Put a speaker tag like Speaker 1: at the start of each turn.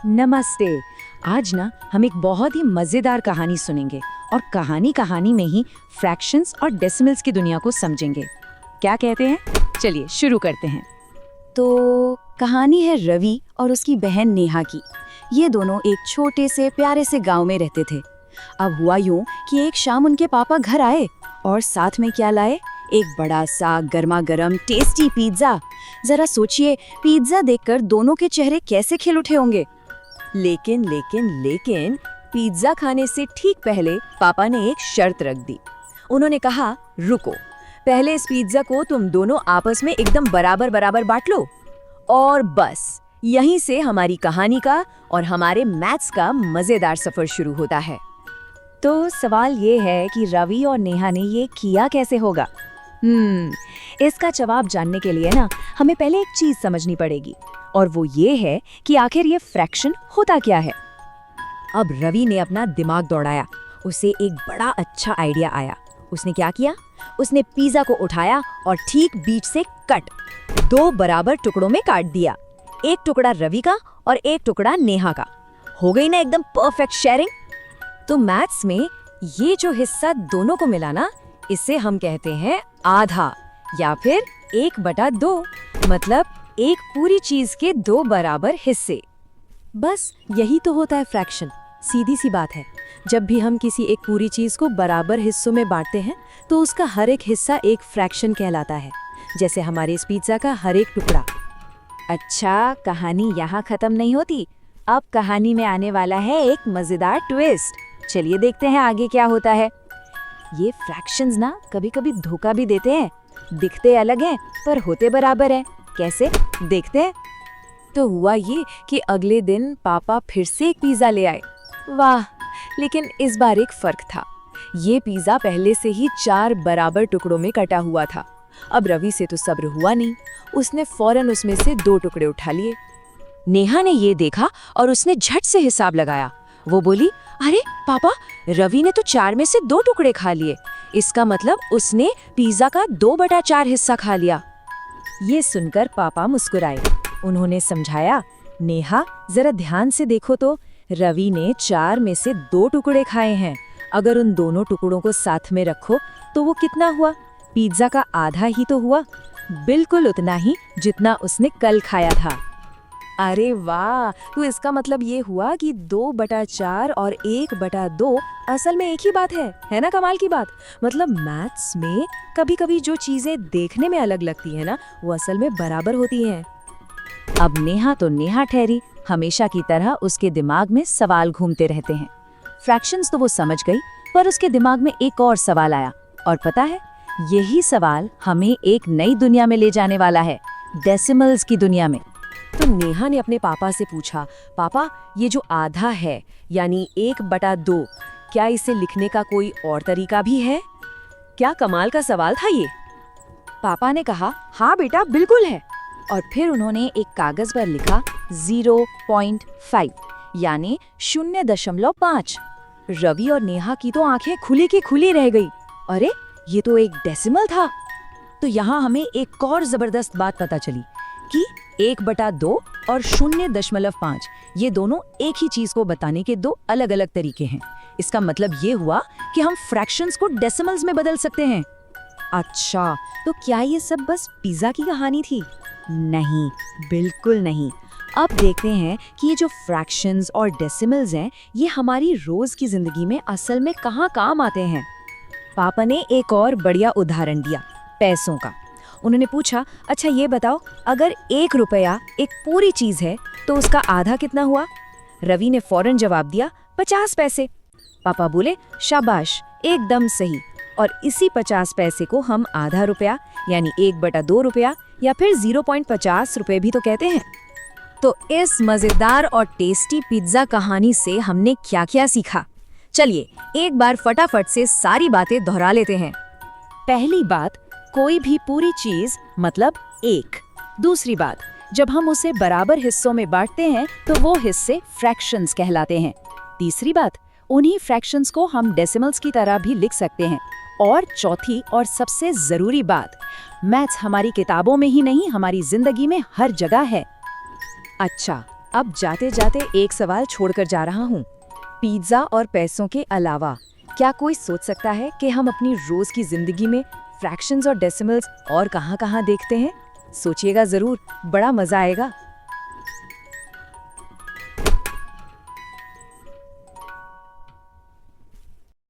Speaker 1: नमस्ते। आज ना हम एक बहुत ही मजेदार कहानी सुनेंगे और कहानी में ही फ्रैक्शंस और डेसिमल्स की दुनिया को समझेंगे। क्या कहते हैं? चलिए शुरू करते हैं।
Speaker 2: तो कहानी है रवि और उसकी बहन नेहा की। ये दोनों एक छोटे से प्यारे से गांव में रहते थे। अब हुआ यूं कि एक शाम उनके पापा घर आए और साथ में क्या लाए? एक बड़ा सा गर्मा गर्म टेस्टी पिज्जा। जरा सोचिए, पिज्जा देखकर दोनों के चेहरे कैसे खिल उठे होंगे। लेकिन पिज्जा खाने से ठीक पहले पापा ने एक शर्त रख दी। उन्होंने कहा, रुको, पहले इस पिज्जा को तुम दोनों आपस में एकदम बराबर बराबर बांट लो और बस यहीं से हमारी कहानी का और हमारे मैथ्स का मजेदार सफर शुरू होता है। तो सवाल ये है कि रवि और नेहा ने ये किया कैसे होगा? इसका जवाब जानने के लिए ना हमें पहले एक चीज समझनी पड़ेगी और वो ये है कि आखिर ये फ्रैक्शन होता क्या है। अब रवि ने अपना दिमाग दौड़ाया। उसे एक बड़ा अच्छा आइडिया आया। उसने क्या किया? उसने पिज्जा को उठाया और ठीक बीच से कट 2 बराबर टुकड़ों में काट दिया। एक टुकड़ा रवि का और एक टुकड़ा नेहा का। हो गई ना एकदम परफेक्ट शेयरिंग। तो मैथ्स में ये जो हिस्सा दोनों को मिला ना, इसे हम कहते हैं आधा या फिर 1/2। मतलब एक पूरी चीज के 2 बराबर हिस्से। बस यही तो होता है फ्रैक्शन। सीधी सी बात है, जब भी हम किसी एक पूरी चीज को बराबर हिस्सों में बांटते हैं तो उसका हर एक हिस्सा एक फ्रैक्शन कहलाता है। जैसे हमारे इस पिज्जा का हर एक टुकड़ा। अच्छा, कहानी यहाँ खत्म नहीं होती। अब कहानी में आने वाला है एक मजेदार ट्विस्ट। चलिए देखते हैं आगे क्या होता है। ये फ्रैक्शंस ना कभी कभी धोखा भी देते हैं। दिखते अलग हैं पर होते बराबर हैं। कैसे? देखते हैं। तो हुआ ये कि अगले दिन पापा फिर से एक पिज्जा ले आए। वाह, लेकिन इस बार एक फर्क था। ये पिज्जा पहले से ही 4 बराबर टुकड़ों में कटा हुआ था। अब रवि से तो सब्र हुआ नहीं। उसने फौरन उसमें से 2 टुकड़े उठा लिए। नेहा ने ये देखा और उसने झट से हिसाब लगाया। वो बोली, अरे पापा, रवि ने तो 4 में से 2 टुकड़े खा लिए। इसका मतलब उसने पिज्जा का 2/4 हिस्सा खा लिया। ये सुनकर पापा मुस्कुराए। उन्होंने समझाया, नेहा जरा ध्यान से देखो तो, रवि ने 4 में से 2 टुकड़े खाए हैं। अगर उन दोनों टुकड़ों को साथ में रखो तो वो कितना हुआ? पिज्जा का आधा ही तो हुआ। बिल्कुल उतना ही जितना उसने कल खाया था। अरे वाह, तो इसका मतलब ये हुआ कि 2/4 और 1/2 असल में एक ही बात है ना? कमाल की बात। मतलब मैथ्स में कभी कभी जो चीजें देखने में अलग लगती है ना, वो असल में बराबर होती हैं। अब नेहा तो नेहा ठहरी। हमेशा की तरह उसके दिमाग में सवाल घूमते रहते हैं। फ्रैक्शंस तो वो समझ गई, पर उसके दिमाग में एक और सवाल आया। और पता है, यही सवाल हमें एक नई दुनिया में ले जाने वाला है, डेसिमल्स की दुनिया में। तो नेहा ने अपने पापा से पूछा, पापा, ये जो आधा है यानी 1/2, क्या इसे लिखने का कोई और तरीका भी है? क्या कमाल का सवाल था ये। पापा ने कहा, हाँ बेटा, बिल्कुल है। और फिर उन्होंने एक कागज पर लिखा 0.5 यानी 0.5। रवि और नेहा की तो आंखें खुली की खुली रह गई। अरे, ये तो एक डेसिमल था। तो यहाँ हमें एक और जबरदस्त बात पता चली कि 1/2 और 0.5 ये दोनों एक ही चीज को बताने के 2 अलग अलग तरीके हैं। इसका मतलब ये हुआ कि हम फ्रैक्शंस को डेसिमल्स में बदल सकते हैं। अच्छा, तो क्या ये सब बस पिज्जा की कहानी थी? नहीं, बिल्कुल नहीं। अब देखते हैं कि ये जो फ्रैक्शंस और डेसिमल्स हैं, ये हमारी रोज की जिंदगी में असल में कहाँ काम आते हैं। पापा ने एक और बढ़िया उदाहरण दिया, पैसों का। उन्होंने पूछा, अच्छा ये बताओ, अगर 1 रुपया एक पूरी चीज है तो उसका आधा कितना हुआ? रवि ने फौरन जवाब दिया, 50 पैसे। पापा बोले, शाबाश, एकदम सही। और इसी 50 पैसे को हम आधा रुपया यानी 1/2 रुपया या फिर 0.50 रुपए भी तो कहते हैं। तो इस मजेदार और टेस्टी पिज्जा कहानी से हमने क्या क्या सीखा? चलिए एक बार फटाफट से सारी बातें दोहरा लेते हैं। पहली बात, कोई भी पूरी चीज मतलब 1। दूसरी बात, जब हम उसे बराबर हिस्सों में बांटते हैं तो वो हिस्से फ्रैक्शंस कहलाते हैं। तीसरी बात, उन्हीं फ्रैक्शंस को हम डेसिमल्स की तरह भी लिख सकते हैं। और चौथी और सबसे जरूरी बात, मैथ्स हमारी किताबों में ही नहीं, हमारी जिंदगी में हर जगह है। अच्छा, अब जाते जाते एक सवाल छोड़कर जा रहा हूँ। पिज्जा और पैसों के अलावा क्या कोई सोच सकता है कि हम अपनी रोज की जिंदगी में फ्रैक्शंस और डेसिमल्स और कहाँ-कहाँ देखते हैं? सोचिएगा जरूर, बड़ा मजा आएगा।